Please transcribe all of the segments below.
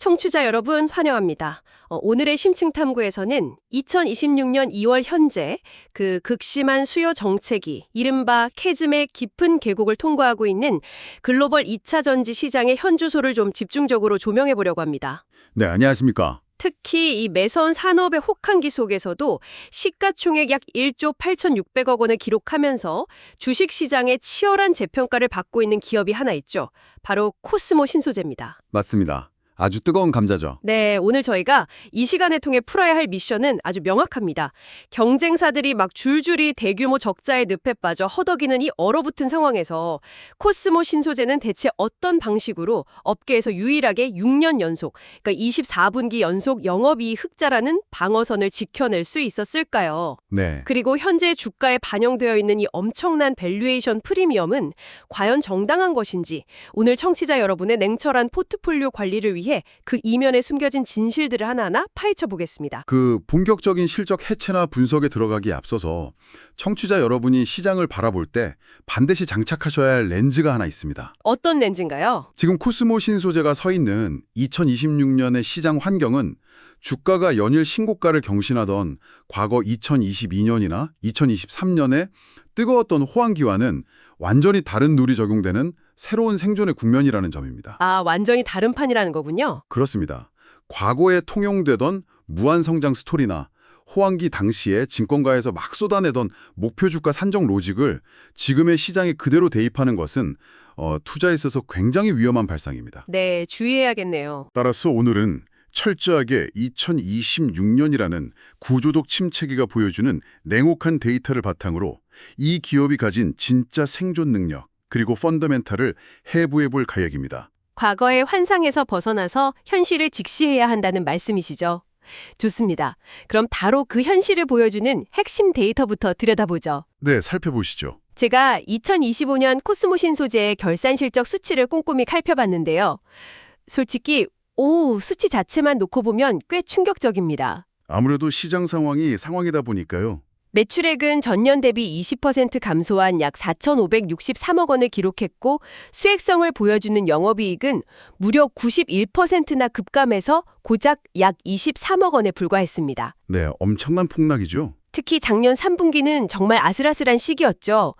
청취자 여러분 환영합니다. 오늘의 심층탐구에서는 2026년 2월 현재 그 극심한 수요 정책이 이른바 캐즘의 깊은 계곡을 통과하고 있는 글로벌 2차 전지 시장의 현주소를 좀 집중적으로 조명해 보려고 합니다. 네, 안녕하십니까. 특히 이 매서운 산업의 혹한기 속에서도 시가총액 약 1조 8,600억 원을 기록하면서 주식시장의 치열한 재평가를 받고 있는 기업이 하나 있죠. 바로 코스모 신소재입니다. 맞습니다. 아주 뜨거운 감자죠. 네, 오늘 저희가 이 시간을 통해 풀어야 할 미션은 아주 명확합니다. 경쟁사들이 막 줄줄이 대규모 적자의 늪에 빠져 허덕이는 이 얼어붙은 상황에서 코스모 신소재는 대체 어떤 방식으로 업계에서 유일하게 6년 연속, 그러니까 24분기 연속 영업이익 흑자라는 방어선을 지켜낼 수 있었을까요? 네. 그리고 현재 주가에 반영되어 있는 이 엄청난 밸류에이션 프리미엄은 과연 정당한 것인지 오늘 청취자 여러분의 냉철한 포트폴리오 관리를 위해 그 이면에 숨겨진 진실들을 하나하나 파헤쳐 보겠습니다. 그 본격적인 실적 해체나 분석에 들어가기에 앞서서 청취자 여러분이 시장을 바라볼 때 반드시 장착하셔야 할 렌즈가 하나 있습니다. 어떤 렌즈인가요? 지금 코스모 신소재가 서 있는 2026년의 시장 환경은 주가가 연일 신고가를 경신하던 과거 2022년이나 2023년에 뜨거웠던 호황기와는 완전히 다른 룰이 적용되는 새로운 생존의 국면이라는 점입니다. 아, 완전히 다른 판이라는 거군요. 그렇습니다. 과거에 통용되던 무한성장 스토리나 호황기 당시에 증권가에서 막 쏟아내던 목표 주가 산정 로직을 지금의 시장에 그대로 대입하는 것은 투자에 있어서 굉장히 위험한 발상입니다. 네, 주의해야겠네요. 따라서 오늘은 철저하게 2026년이라는 구조적 침체기가 보여주는 냉혹한 데이터를 바탕으로 이 기업이 가진 진짜 생존 능력, 그리고 펀더멘탈을 해부해 볼 가역입니다. 과거의 환상에서 벗어나서 현실을 직시해야 한다는 말씀이시죠? 좋습니다. 그럼 바로 그 현실을 보여주는 핵심 데이터부터 들여다보죠. 네, 살펴보시죠. 제가 2025년 코스모 신소재의 결산 실적 수치를 꼼꼼히 살펴봤는데요. 솔직히 수치 자체만 놓고 보면 꽤 충격적입니다. 아무래도 시장 상황이다 보니까요. 매출액은 전년 대비 20% 감소한 약 4,563억 원을 기록했고 수익성을 보여주는 영업이익은 무려 91%나 급감해서 고작 약 23억 원에 불과했습니다. 네, 엄청난 폭락이죠. 특히 작년 3분기는 정말 아슬아슬한 시기였죠.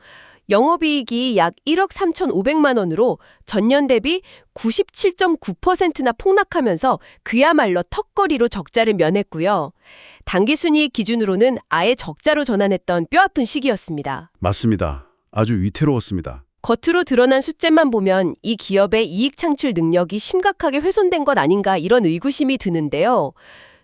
영업이익이 약 1억 3,500만 원으로 전년 대비 97.9%나 폭락하면서 그야말로 턱걸이로 적자를 면했고요. 당기순이익 기준으로는 아예 적자로 전환했던 뼈아픈 시기였습니다. 맞습니다. 아주 위태로웠습니다. 겉으로 드러난 숫자만 보면 이 기업의 이익 창출 능력이 심각하게 훼손된 것 아닌가 이런 의구심이 드는데요.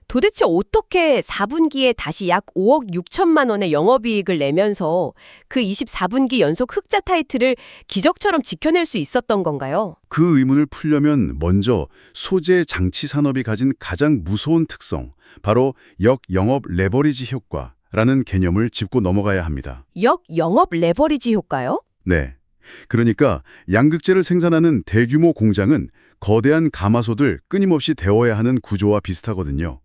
도대체 어떻게 4분기에 다시 약 5억 6천만 원의 영업이익을 내면서 그 24분기 연속 흑자 타이틀을 기적처럼 지켜낼 수 있었던 건가요? 그 의문을 풀려면 먼저 소재 장치 산업이 가진 가장 무서운 특성, 바로 역영업 레버리지 효과라는 개념을 짚고 넘어가야 합니다. 역영업 레버리지 효과요? 네. 그러니까 양극재를 생산하는 대규모 공장은 거대한 가마솥을 끊임없이 데워야 하는 구조와 비슷하거든요.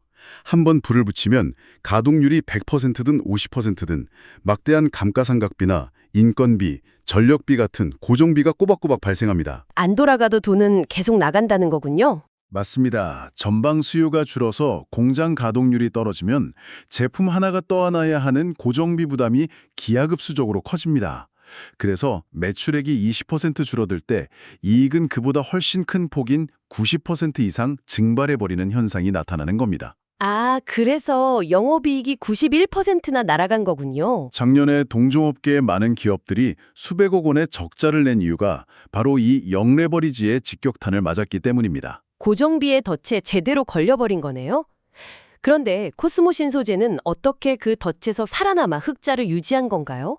한번 불을 붙이면 가동률이 100%든 50%든 막대한 감가상각비나 인건비, 전력비 같은 고정비가 꼬박꼬박 발생합니다. 안 돌아가도 돈은 계속 나간다는 거군요. 맞습니다. 전방 수요가 줄어서 공장 가동률이 떨어지면 제품 하나가 떠안아야 하는 고정비 부담이 기하급수적으로 커집니다. 그래서 매출액이 20% 줄어들 때 이익은 그보다 훨씬 큰 폭인 90% 이상 증발해버리는 현상이 나타나는 겁니다. 아, 그래서 영업이익이 91%나 날아간 거군요. 작년에 동종업계의 많은 기업들이 수백억 원의 적자를 낸 이유가 바로 이 역레버리지의 직격탄을 맞았기 때문입니다. 고정비의 덫에 제대로 걸려버린 거네요. 그런데 코스모 신소재는 어떻게 그 덫에서 살아남아 흑자를 유지한 건가요?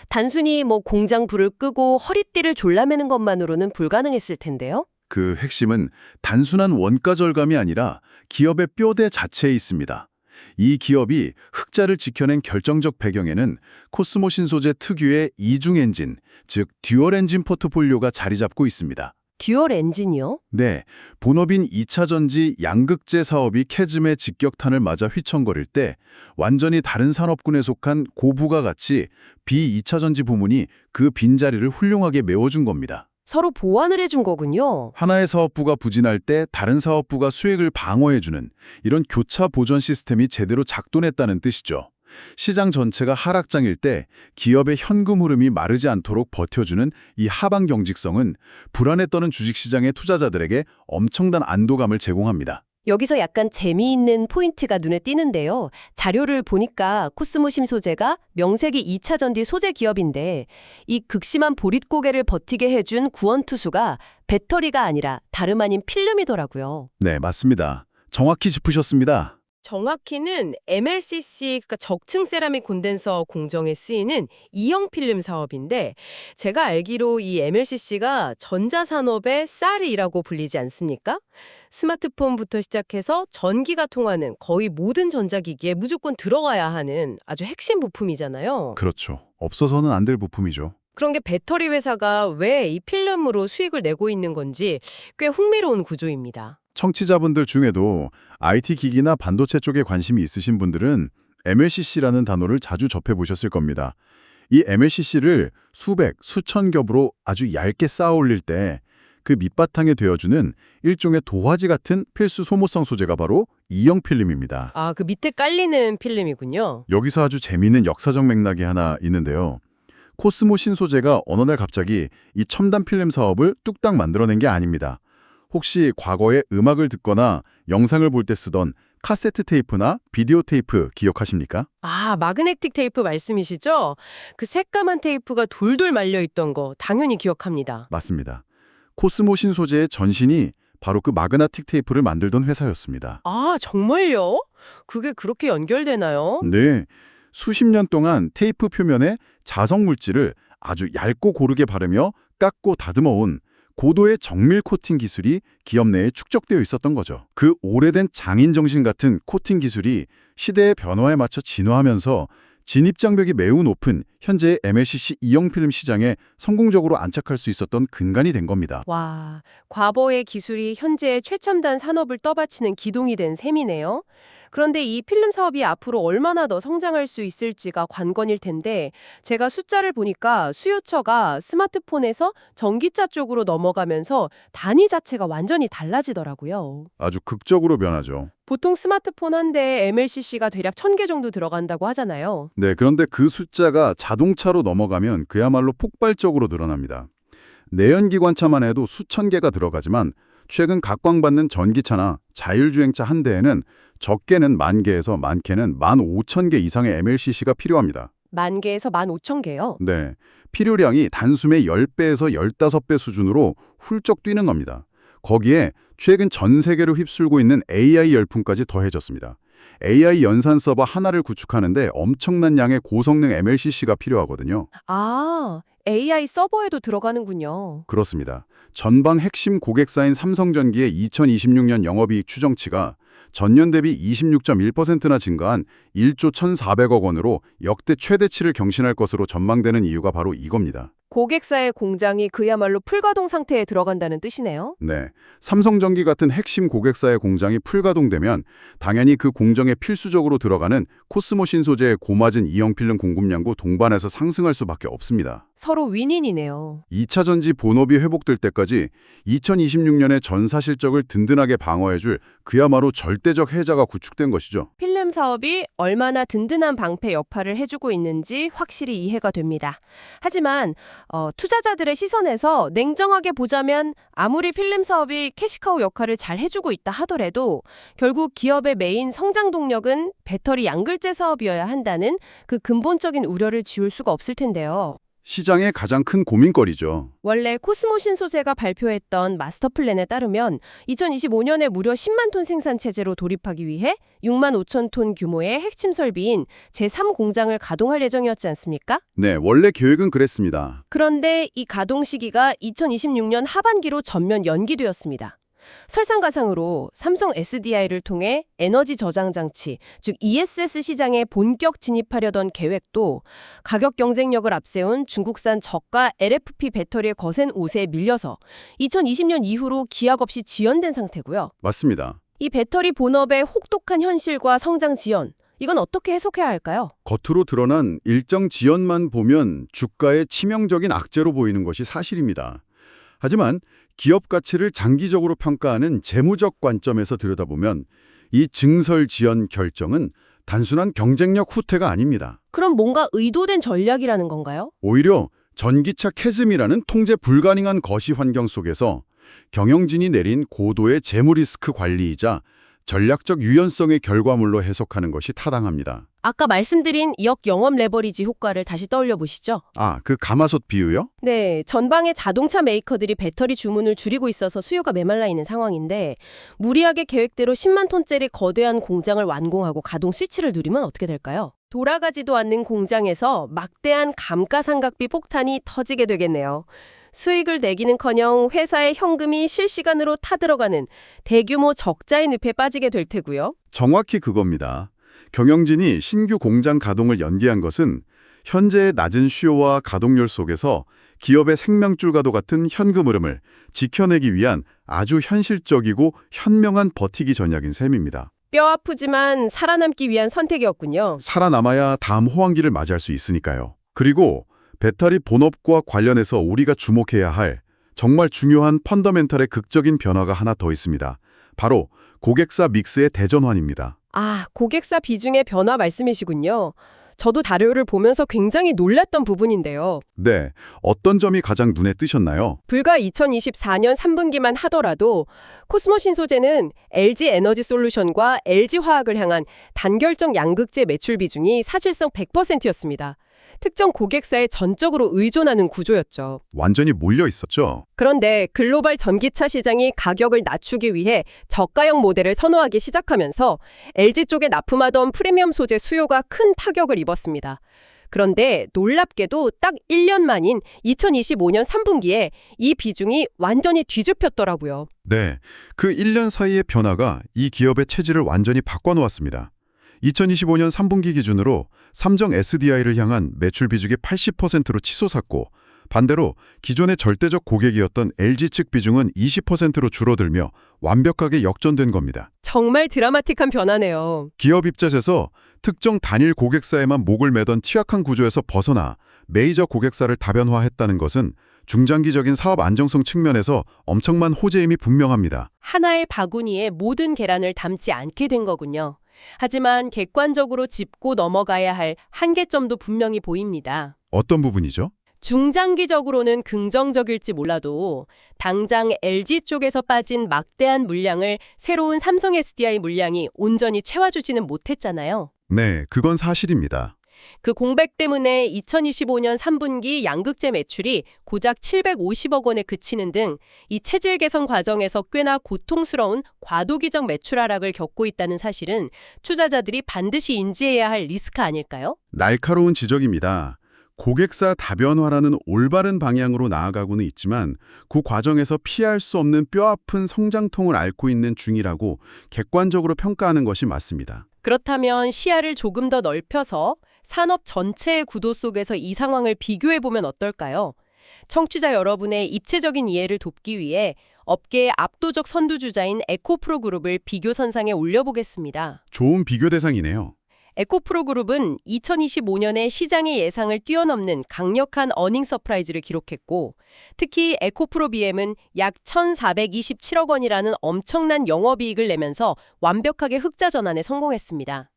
단순히 공장 불을 끄고 허리띠를 졸라매는 것만으로는 불가능했을 텐데요. 그 핵심은 단순한 원가 절감이 아니라 기업의 뼈대 자체에 있습니다. 이 기업이 흑자를 지켜낸 결정적 배경에는 코스모 신소재 특유의 이중 엔진, 즉 듀얼 엔진 포트폴리오가 자리 잡고 있습니다. 듀얼 엔진이요? 네, 본업인 2차 전지 양극재 사업이 캐즘의 직격탄을 맞아 휘청거릴 때 완전히 다른 산업군에 속한 고부가 가치 비 2차 전지 부문이 그 빈자리를 훌륭하게 메워준 겁니다. 서로 보완을 해준 거군요. 하나의 사업부가 부진할 때 다른 사업부가 수익을 방어해주는 이런 교차 보전 시스템이 제대로 작동했다는 뜻이죠. 시장 전체가 하락장일 때 기업의 현금 흐름이 마르지 않도록 버텨주는 이 하방 경직성은 불안에 떠는 주식시장의 투자자들에게 엄청난 안도감을 제공합니다. 여기서 약간 재미있는 포인트가 눈에 띄는데요. 자료를 보니까 코스모심 소재가 명색이 2차 전지 소재 기업인데 이 극심한 보릿고개를 버티게 해준 구원투수가 배터리가 아니라 다름 아닌 필름이더라고요. 네, 맞습니다. 정확히 짚으셨습니다. 정확히는 MLCC, 그러니까 적층 세라믹 콘덴서 공정에 쓰이는 이형 필름 사업인데 제가 알기로 이 MLCC가 전자산업의 쌀이라고 불리지 않습니까? 스마트폰부터 시작해서 전기가 통하는 거의 모든 전자기기에 무조건 들어가야 하는 아주 핵심 부품이잖아요. 그렇죠. 없어서는 안 될 부품이죠. 그런 게 배터리 회사가 왜 이 필름으로 수익을 내고 있는 건지 꽤 흥미로운 구조입니다. 청취자분들 중에도 IT 기기나 반도체 쪽에 관심이 있으신 분들은 MLCC라는 단어를 자주 접해보셨을 겁니다. 이 MLCC를 수백, 수천 겹으로 아주 얇게 쌓아 올릴 때 그 밑바탕에 되어주는 일종의 도화지 같은 필수 소모성 소재가 바로 이형 필름입니다. 아, 그 밑에 깔리는 필름이군요. 여기서 아주 재미있는 역사적 맥락이 하나 있는데요. 코스모 신소재가 어느 날 갑자기 이 첨단 필름 사업을 뚝딱 만들어낸 게 아닙니다. 혹시 과거에 음악을 듣거나 영상을 볼 때 쓰던 카세트 테이프나 비디오 테이프 기억하십니까? 아, 마그네틱 테이프 말씀이시죠? 그 새까만 테이프가 돌돌 말려 있던 거 당연히 기억합니다. 맞습니다. 코스모 신소재의 전신이 바로 그 마그네틱 테이프를 만들던 회사였습니다. 아, 정말요? 그게 그렇게 연결되나요? 네, 수십 년 동안 테이프 표면에 자석 물질을 아주 얇고 고르게 바르며 깎고 다듬어온 고도의 정밀 코팅 기술이 기업 내에 축적되어 있었던 거죠. 그 오래된 장인 정신 같은 코팅 기술이 시대의 변화에 맞춰 진화하면서 진입장벽이 매우 높은 현재의 MLCC 이형 필름 시장에 성공적으로 안착할 수 있었던 근간이 된 겁니다. 와, 과거의 기술이 현재의 최첨단 산업을 떠받치는 기동이 된 셈이네요. 그런데 이 필름 사업이 앞으로 얼마나 더 성장할 수 있을지가 관건일 텐데 제가 숫자를 보니까 수요처가 스마트폰에서 전기차 쪽으로 넘어가면서 단위 자체가 완전히 달라지더라고요. 아주 극적으로 변하죠. 보통 스마트폰 한 대에 MLCC가 대략 1000개 정도 들어간다고 하잖아요. 네, 그런데 그 숫자가 자동차로 넘어가면 그야말로 폭발적으로 늘어납니다. 내연기관차만 해도 수천 개가 들어가지만 최근 각광받는 전기차나 자율주행차 한 대에는 적게는 10,000개에서 많게는 15,000개 이상의 MLCC가 필요합니다. 10,000개에서 15,000개요. 네, 필요량이 단숨에 10배에서 15배 수준으로 훌쩍 뛰는 겁니다. 거기에 최근 전 세계로 휩쓸고 있는 AI 열풍까지 더해졌습니다. AI 연산 서버 하나를 구축하는데 엄청난 양의 고성능 MLCC가 필요하거든요. 아, AI 서버에도 들어가는군요. 그렇습니다. 전방 핵심 고객사인 삼성전기의 2026년 영업이익 추정치가 전년 대비 26.1%나 증가한 1조 1,400억 원으로 역대 최대치를 경신할 것으로 전망되는 이유가 바로 이겁니다. 고객사의 공장이 그야말로 풀가동 상태에 들어간다는 뜻이네요. 네, 삼성전기 같은 핵심 고객사의 공장이 풀가동되면 당연히 그 공정에 필수적으로 들어가는 코스모 신소재의 고마진 이형 필름 공급량도 동반해서 상승할 수밖에 없습니다. 서로 윈윈이네요. 2차 전지 본업이 회복될 때까지 2026년의 전사 실적을 든든하게 방어해줄 그야말로 절대적 해자가 구축된 것이죠. 필름 사업이 얼마나 든든한 방패 역할을 해주고 있는지 확실히 이해가 됩니다. 하지만 투자자들의 시선에서 냉정하게 보자면 아무리 필름 사업이 캐시카우 역할을 잘 해주고 있다 하더라도 결국 기업의 메인 성장 동력은 배터리 양글재 사업이어야 한다는 그 근본적인 우려를 지울 수가 없을 텐데요. 시장의 가장 큰 고민거리죠. 원래 코스모 신소재가 발표했던 마스터 플랜에 따르면 2025년에 무려 10만 톤 생산 체제로 돌입하기 위해 6만 5천 톤 규모의 핵심 설비인 제3공장을 가동할 예정이었지 않습니까? 네, 원래 계획은 그랬습니다. 그런데 이 가동 시기가 2026년 하반기로 전면 연기되었습니다. 설상가상으로 삼성 SDI를 통해 에너지 저장 장치, 즉 ESS 시장에 본격 진입하려던 계획도 가격 경쟁력을 앞세운 중국산 저가 LFP 배터리의 거센 옷에 밀려서 2020년 이후로 기약 없이 지연된 상태고요. 맞습니다. 이 배터리 본업의 혹독한 현실과 성장 지연, 이건 어떻게 해석해야 할까요? 겉으로 드러난 일정 지연만 보면 주가에 치명적인 악재로 보이는 것이 사실입니다. 하지만 기업 가치를 장기적으로 평가하는 재무적 관점에서 들여다보면 이 증설 지연 결정은 단순한 경쟁력 후퇴가 아닙니다. 그럼 뭔가 의도된 전략이라는 건가요? 오히려 전기차 캐즘이라는 통제 불가능한 거시 환경 속에서 경영진이 내린 고도의 재무 리스크 관리이자 전략적 유연성의 결과물로 해석하는 것이 타당합니다. 아까 말씀드린 역영업 레버리지 효과를 다시 떠올려 보시죠. 그 가마솥 비유요? 네, 전방의 자동차 메이커들이 배터리 주문을 줄이고 있어서 수요가 메말라 있는 상황인데 무리하게 계획대로 10만 톤짜리 거대한 공장을 완공하고 가동 스위치를 누리면 어떻게 될까요? 돌아가지도 않는 공장에서 막대한 감가상각비 폭탄이 터지게 되겠네요. 수익을 내기는커녕 회사의 현금이 실시간으로 타들어가는 대규모 적자의 늪에 빠지게 될 테고요. 정확히 그겁니다. 경영진이 신규 공장 가동을 연기한 것은 현재의 낮은 수요와 가동률 속에서 기업의 생명줄과도 같은 현금 흐름을 지켜내기 위한 아주 현실적이고 현명한 버티기 전략인 셈입니다. 뼈 아프지만 살아남기 위한 선택이었군요. 살아남아야 다음 호황기를 맞이할 수 있으니까요. 그리고 배터리 본업과 관련해서 우리가 주목해야 할 정말 중요한 펀더멘털의 극적인 변화가 하나 더 있습니다. 바로 고객사 믹스의 대전환입니다. 고객사 비중의 변화 말씀이시군요. 저도 자료를 보면서 굉장히 놀랐던 부분인데요. 네, 어떤 점이 가장 눈에 띄셨나요? 불과 2024년 3분기만 하더라도 코스모 신소재는 LG 에너지 솔루션과 LG 화학을 향한 단결적 양극재 매출 비중이 사실상 100%였습니다. 특정 고객사에 전적으로 의존하는 구조였죠. 완전히 몰려 있었죠. 그런데 글로벌 전기차 시장이 가격을 낮추기 위해 저가형 모델을 선호하기 시작하면서 LG 쪽에 납품하던 프리미엄 소재 수요가 큰 타격을 입었습니다. 그런데 놀랍게도 딱 1년 만인 2025년 3분기에 이 비중이 완전히 뒤집혔더라고요. 네, 그 1년 사이의 변화가 이 기업의 체질을 완전히 바꿔놓았습니다. 2025년 3분기 기준으로 삼정 SDI를 향한 매출 비중이 80%로 치솟았고 반대로 기존의 절대적 고객이었던 LG 측 비중은 20%로 줄어들며 완벽하게 역전된 겁니다. 정말 드라마틱한 변화네요. 기업 입장에서 특정 단일 고객사에만 목을 매던 취약한 구조에서 벗어나 메이저 고객사를 다변화했다는 것은 중장기적인 사업 안정성 측면에서 엄청난 호재임이 분명합니다. 하나의 바구니에 모든 계란을 담지 않게 된 거군요. 하지만 객관적으로 짚고 넘어가야 할 한계점도 분명히 보입니다. 어떤 부분이죠? 중장기적으로는 긍정적일지 몰라도 당장 LG 쪽에서 빠진 막대한 물량을 새로운 삼성 SDI 물량이 온전히 채워주지는 못했잖아요. 네, 그건 사실입니다. 그 공백 때문에 2025년 3분기 양극재 매출이 고작 750억 원에 그치는 등 이 체질 개선 과정에서 꽤나 고통스러운 과도기적 매출 하락을 겪고 있다는 사실은 투자자들이 반드시 인지해야 할 리스크 아닐까요? 날카로운 지적입니다. 고객사 다변화라는 올바른 방향으로 나아가고는 있지만 그 과정에서 피할 수 없는 뼈아픈 성장통을 앓고 있는 중이라고 객관적으로 평가하는 것이 맞습니다. 그렇다면 시야를 조금 더 넓혀서 산업 전체의 구도 속에서 이 상황을 비교해보면 어떨까요? 청취자 여러분의 입체적인 이해를 돕기 위해 업계의 압도적 선두주자인 에코프로 그룹을 비교 선상에 올려보겠습니다. 좋은 비교 대상이네요. 에코프로 그룹은 2025년에 시장의 예상을 뛰어넘는 강력한 어닝 서프라이즈를 기록했고 특히 에코프로 BM은 약 1,427억 원이라는 엄청난 영업이익을 내면서 완벽하게 흑자 전환에 성공했습니다.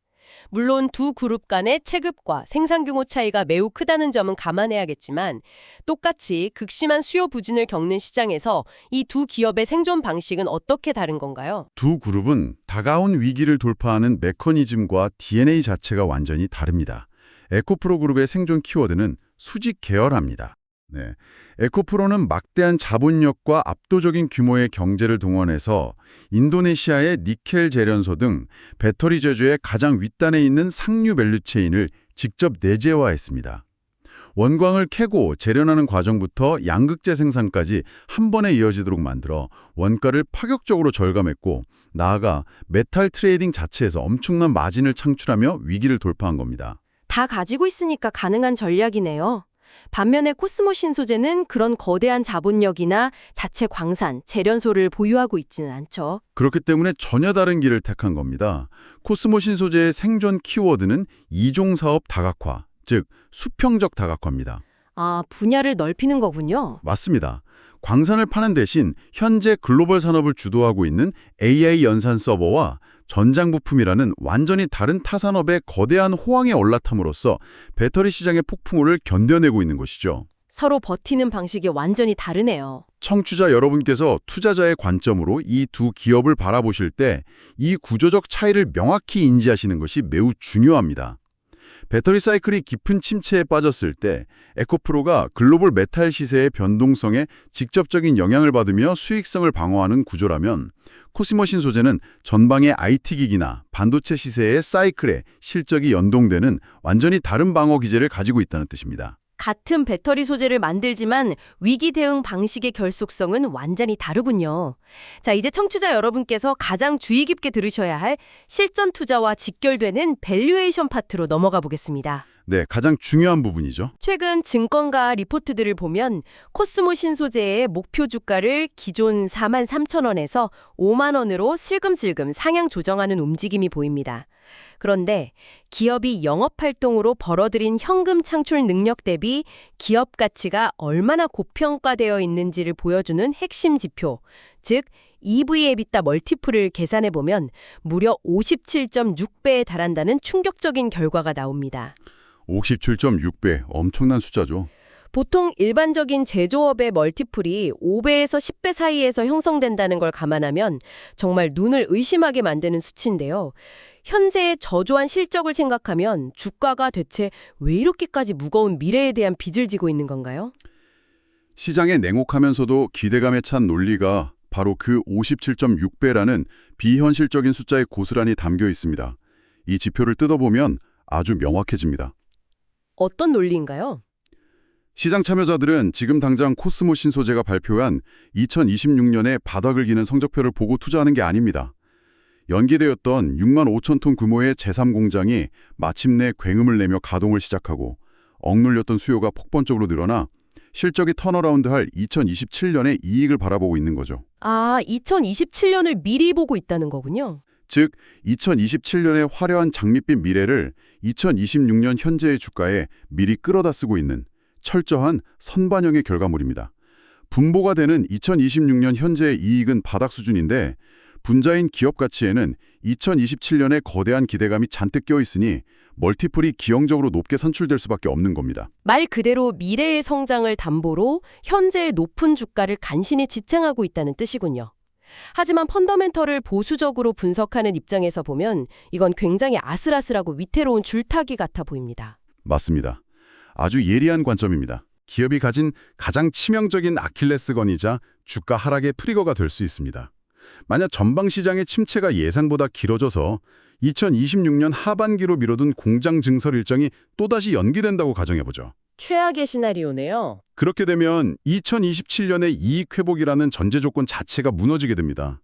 물론 두 그룹 간의 체급과 생산 규모 차이가 매우 크다는 점은 감안해야겠지만 똑같이 극심한 수요 부진을 겪는 시장에서 이 두 기업의 생존 방식은 어떻게 다른 건가요? 두 그룹은 다가온 위기를 돌파하는 메커니즘과 DNA 자체가 완전히 다릅니다. 에코프로 그룹의 생존 키워드는 수직 계열화입니다. 네. 에코프로는 막대한 자본력과 압도적인 규모의 경제를 동원해서 인도네시아의 니켈 재련소 등 배터리 제조의 가장 윗단에 있는 상류 밸류체인을 직접 내재화했습니다. 원광을 캐고 재련하는 과정부터 양극재 생산까지 한 번에 이어지도록 만들어 원가를 파격적으로 절감했고 나아가 메탈 트레이딩 자체에서 엄청난 마진을 창출하며 위기를 돌파한 겁니다. 다 가지고 있으니까 가능한 전략이네요. 반면에 코스모 신소재는 그런 거대한 자본력이나 자체 광산, 재련소를 보유하고 있지는 않죠. 그렇기 때문에 전혀 다른 길을 택한 겁니다. 코스모 신소재의 생존 키워드는 이종사업 다각화, 즉 수평적 다각화입니다. 분야를 넓히는 거군요. 맞습니다. 광산을 파는 대신 현재 글로벌 산업을 주도하고 있는 AI 연산 서버와 전장 부품이라는 완전히 다른 타산업의 거대한 호황에 올라탐으로써 배터리 시장의 폭풍우를 견뎌내고 있는 것이죠. 서로 버티는 방식이 완전히 다르네요. 청취자 여러분께서 투자자의 관점으로 이 두 기업을 바라보실 때 이 구조적 차이를 명확히 인지하시는 것이 매우 중요합니다. 배터리 사이클이 깊은 침체에 빠졌을 때 에코프로가 글로벌 메탈 시세의 변동성에 직접적인 영향을 받으며 수익성을 방어하는 구조라면 코스모 신소재는 전방의 IT 기기나 반도체 시세의 사이클에 실적이 연동되는 완전히 다른 방어 기제를 가지고 있다는 뜻입니다. 같은 배터리 소재를 만들지만 위기 대응 방식의 결속성은 완전히 다르군요. 자, 이제 청취자 여러분께서 가장 주의 깊게 들으셔야 할 실전 투자와 직결되는 밸류에이션 파트로 넘어가 보겠습니다. 네, 가장 중요한 부분이죠. 최근 증권가 리포트들을 보면 코스모 신소재의 목표 주가를 기존 43,000원에서 5만 원으로 슬금슬금 상향 조정하는 움직임이 보입니다. 그런데 기업이 영업활동으로 벌어들인 현금 창출 능력 대비 기업 가치가 얼마나 고평가되어 있는지를 보여주는 핵심 지표, 즉 EV/EBITDA 멀티플을 계산해보면 무려 57.6배에 달한다는 충격적인 결과가 나옵니다. 57.6배, 엄청난 숫자죠. 보통 일반적인 제조업의 멀티플이 5배에서 10배 사이에서 형성된다는 걸 감안하면 정말 눈을 의심하게 만드는 수치인데요. 현재의 저조한 실적을 생각하면 주가가 대체 왜 이렇게까지 무거운 미래에 대한 빚을 지고 있는 건가요? 시장에 냉혹하면서도 기대감에 찬 논리가 바로 그 57.6배라는 비현실적인 숫자에 고스란히 담겨 있습니다. 이 지표를 뜯어보면 아주 명확해집니다. 어떤 논리인가요? 시장 참여자들은 지금 당장 코스모 신소재가 발표한 2026년에 바닥을 기는 성적표를 보고 투자하는 게 아닙니다. 연기되었던 6만 5천 톤 규모의 제3공장이 마침내 굉음을 내며 가동을 시작하고 억눌렸던 수요가 폭번적으로 늘어나 실적이 턴어라운드할 2027년의 이익을 바라보고 있는 거죠. 아, 2027년을 미리 보고 있다는 거군요. 즉 2027년의 화려한 장밋빛 미래를 2026년 현재의 주가에 미리 끌어다 쓰고 있는 철저한 선반영의 결과물입니다. 분보가 되는 2026년 현재의 이익은 바닥 수준인데 분자인 기업 가치에는 2027년의 거대한 기대감이 잔뜩 껴있으니 멀티플이 기형적으로 높게 산출될 수밖에 없는 겁니다. 말 그대로 미래의 성장을 담보로 현재의 높은 주가를 간신히 지탱하고 있다는 뜻이군요. 하지만 펀더멘털을 보수적으로 분석하는 입장에서 보면 이건 굉장히 아슬아슬하고 위태로운 줄타기 같아 보입니다. 맞습니다. 아주 예리한 관점입니다. 기업이 가진 가장 치명적인 아킬레스건이자 주가 하락의 트리거가 될 수 있습니다. 만약 전방시장의 침체가 예상보다 길어져서 2026년 하반기로 미뤄둔 공장 증설 일정이 또다시 연기된다고 가정해보죠. 최악의 시나리오네요. 그렇게 되면 2027년의 이익 회복이라는 전제 조건 자체가 무너지게 됩니다.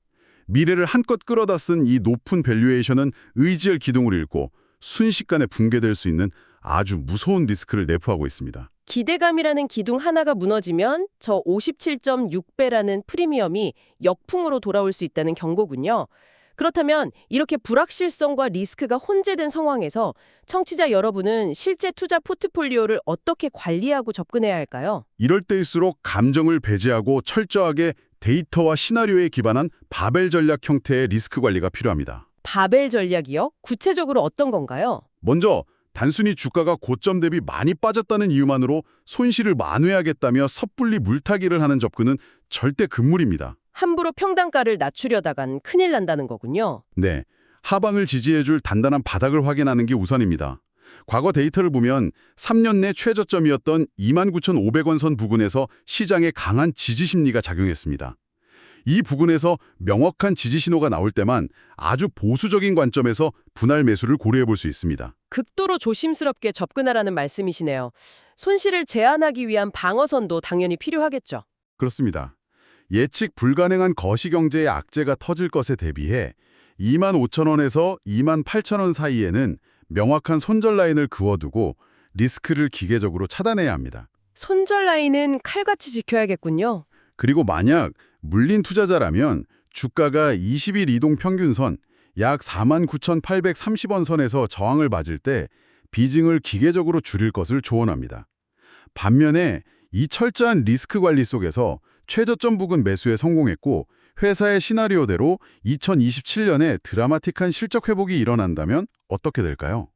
미래를 한껏 끌어다 쓴 이 높은 밸류에이션은 의지할 기둥을 잃고 순식간에 붕괴될 수 있는 아주 무서운 리스크를 내포하고 있습니다. 기대감이라는 기둥 하나가 무너지면 저 57.6배라는 프리미엄이 역풍으로 돌아올 수 있다는 경고군요. 그렇다면 이렇게 불확실성과 리스크가 혼재된 상황에서 청취자 여러분은 실제 투자 포트폴리오를 어떻게 관리하고 접근해야 할까요? 이럴 때일수록 감정을 배제하고 철저하게 데이터와 시나리오에 기반한 바벨 전략 형태의 리스크 관리가 필요합니다. 바벨 전략이요? 구체적으로 어떤 건가요? 먼저 단순히 주가가 고점 대비 많이 빠졌다는 이유만으로 손실을 만회하겠다며 섣불리 물타기를 하는 접근은 절대 금물입니다. 함부로 평단가를 낮추려다간 큰일 난다는 거군요. 네, 하방을 지지해줄 단단한 바닥을 확인하는 게 우선입니다. 과거 데이터를 보면 3년 내 최저점이었던 29,500원 선 부근에서 시장에 강한 지지 심리가 작용했습니다. 이 부근에서 명확한 지지 신호가 나올 때만 아주 보수적인 관점에서 분할 매수를 고려해 볼 수 있습니다. 극도로 조심스럽게 접근하라는 말씀이시네요. 손실을 제한하기 위한 방어선도 당연히 필요하겠죠. 그렇습니다. 예측 불가능한 거시경제의 악재가 터질 것에 대비해 25,000원에서 28,000원 사이에는 명확한 손절 라인을 그어두고 리스크를 기계적으로 차단해야 합니다. 손절 라인은 칼같이 지켜야겠군요. 그리고 만약 물린 투자자라면 주가가 20일 이동 평균선 약 49,830원 선에서 저항을 맞을 때 비중을 기계적으로 줄일 것을 조언합니다. 반면에 이 철저한 리스크 관리 속에서 최저점 부근 매수에 성공했고 회사의 시나리오대로 2027년에 드라마틱한 실적 회복이 일어난다면 어떻게 될까요?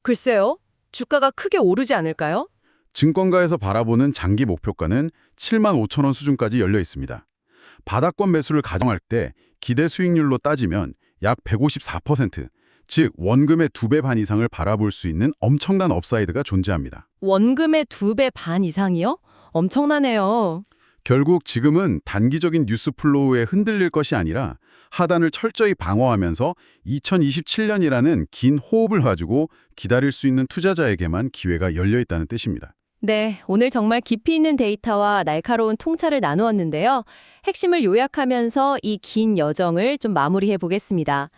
글쎄요. 주가가 크게 오르지 않을까요? 증권가에서 바라보는 장기 목표가는 7만 5천 원 수준까지 열려 있습니다. 바닥권 매수를 가정할 때 기대 수익률로 따지면 약 154%, 즉 원금의 2배 반 이상을 바라볼 수 있는 엄청난 업사이드가 존재합니다. 원금의 2배 반 이상이요? 엄청나네요. 결국 지금은 단기적인 뉴스 플로우에 흔들릴 것이 아니라 하단을 철저히 방어하면서 2027년이라는 긴 호흡을 가지고 기다릴 수 있는 투자자에게만 기회가 열려 있다는 뜻입니다. 네, 오늘 정말 깊이 있는 데이터와 날카로운 통찰을 나누었는데요. 핵심을 요약하면서 이 긴 여정을 좀 마무리해 보겠습니다.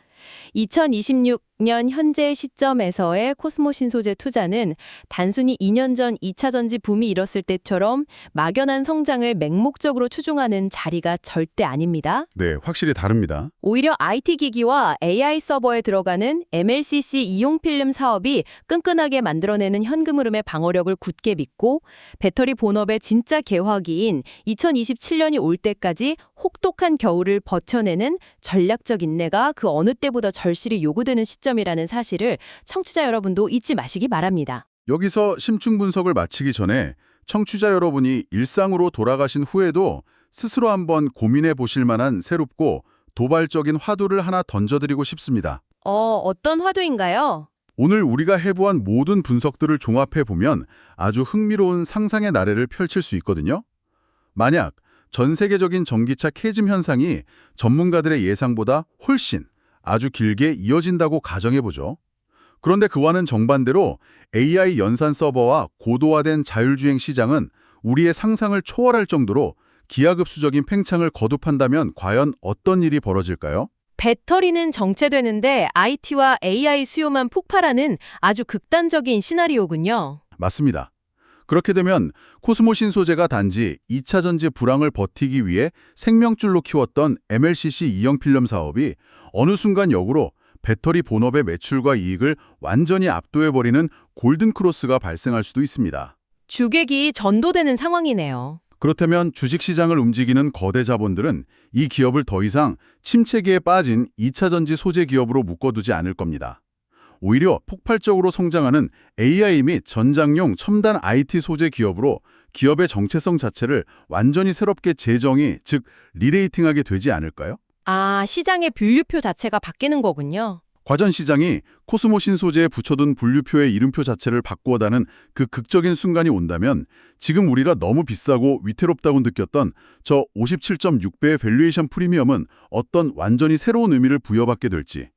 2026년 현재 시점에서의 코스모 신소재 투자는 단순히 2년 전 2차 전지 붐이 일었을 때처럼 막연한 성장을 맹목적으로 추종하는 자리가 절대 아닙니다. 네, 확실히 다릅니다. 오히려 IT 기기와 AI 서버에 들어가는 MLCC 이용 필름 사업이 끈끈하게 만들어내는 현금 흐름의 방어력을 굳게 믿고 배터리 본업의 진짜 개화기인 2027년이 올 때까지 혹독한 겨울을 버텨내는 전략적 인내가 그 어느 때보다 절실히 요구되는 시점이라는 사실을 청취자 여러분도 잊지 마시기 바랍니다. 여기서 심층 분석을 마치기 전에 청취자 여러분이 일상으로 돌아가신 후에도 스스로 한번 고민해 보실 만한 새롭고 도발적인 화두를 하나 던져드리고 싶습니다. 어떤 화두인가요? 오늘 우리가 해부한 모든 분석들을 종합해 보면 아주 흥미로운 상상의 나래를 펼칠 수 있거든요. 만약 전 세계적인 전기차 캐즘 현상이 전문가들의 예상보다 훨씬 아주 길게 이어진다고 가정해보죠. 그런데 그와는 정반대로 AI 연산 서버와 고도화된 자율주행 시장은 우리의 상상을 초월할 정도로 기하급수적인 팽창을 거듭한다면 과연 어떤 일이 벌어질까요? 배터리는 정체되는데 IT와 AI 수요만 폭발하는 아주 극단적인 시나리오군요. 맞습니다. 그렇게 되면 코스모 신소재가 단지 2차 전지 불황을 버티기 위해 생명줄로 키웠던 MLCC 이형 필름 사업이 어느 순간 역으로 배터리 본업의 매출과 이익을 완전히 압도해버리는 골든크로스가 발생할 수도 있습니다. 주객이 전도되는 상황이네요. 그렇다면 주식시장을 움직이는 거대 자본들은 이 기업을 더 이상 침체기에 빠진 2차 전지 소재 기업으로 묶어두지 않을 겁니다. 오히려 폭발적으로 성장하는 AI 및 전장용 첨단 IT 소재 기업으로 기업의 정체성 자체를 완전히 새롭게 재정의, 즉 리레이팅하게 되지 않을까요? 시장의 분류표 자체가 바뀌는 거군요. 과전 시장이 코스모 신소재에 붙여둔 분류표의 이름표 자체를 바꾸어다는 그 극적인 순간이 온다면 지금 우리가 너무 비싸고 위태롭다고 느꼈던 저 57.6배의 밸류에이션 프리미엄은 어떤 완전히 새로운 의미를 부여받게 될지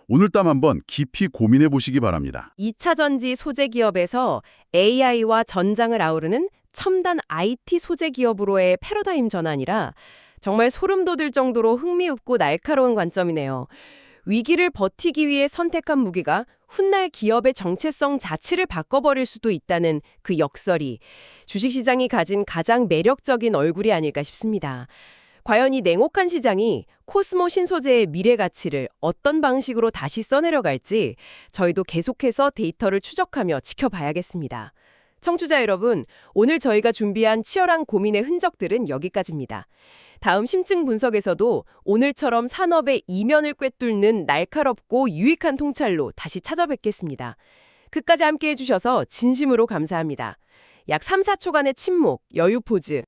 오늘담 한번 깊이 고민해 보시기 바랍니다. 2차 전지 소재 기업에서 AI와 전장을 아우르는 첨단 IT 소재 기업으로의 패러다임 전환이라 정말 소름 돋을 정도로 흥미롭고 날카로운 관점이네요. 위기를 버티기 위해 선택한 무기가 훗날 기업의 정체성 자체를 바꿔버릴 수도 있다는 그 역설이 주식시장이 가진 가장 매력적인 얼굴이 아닐까 싶습니다. 과연 이 냉혹한 시장이 코스모 신소재의 미래 가치를 어떤 방식으로 다시 써내려갈지 저희도 계속해서 데이터를 추적하며 지켜봐야겠습니다. 청취자 여러분, 오늘 저희가 준비한 치열한 고민의 흔적들은 여기까지입니다. 다음 심층 분석에서도 오늘처럼 산업의 이면을 꿰뚫는 날카롭고 유익한 통찰로 다시 찾아뵙겠습니다. 끝까지 함께해 주셔서 진심으로 감사합니다. 약 3, 4초간의 침묵, 여유 포즈,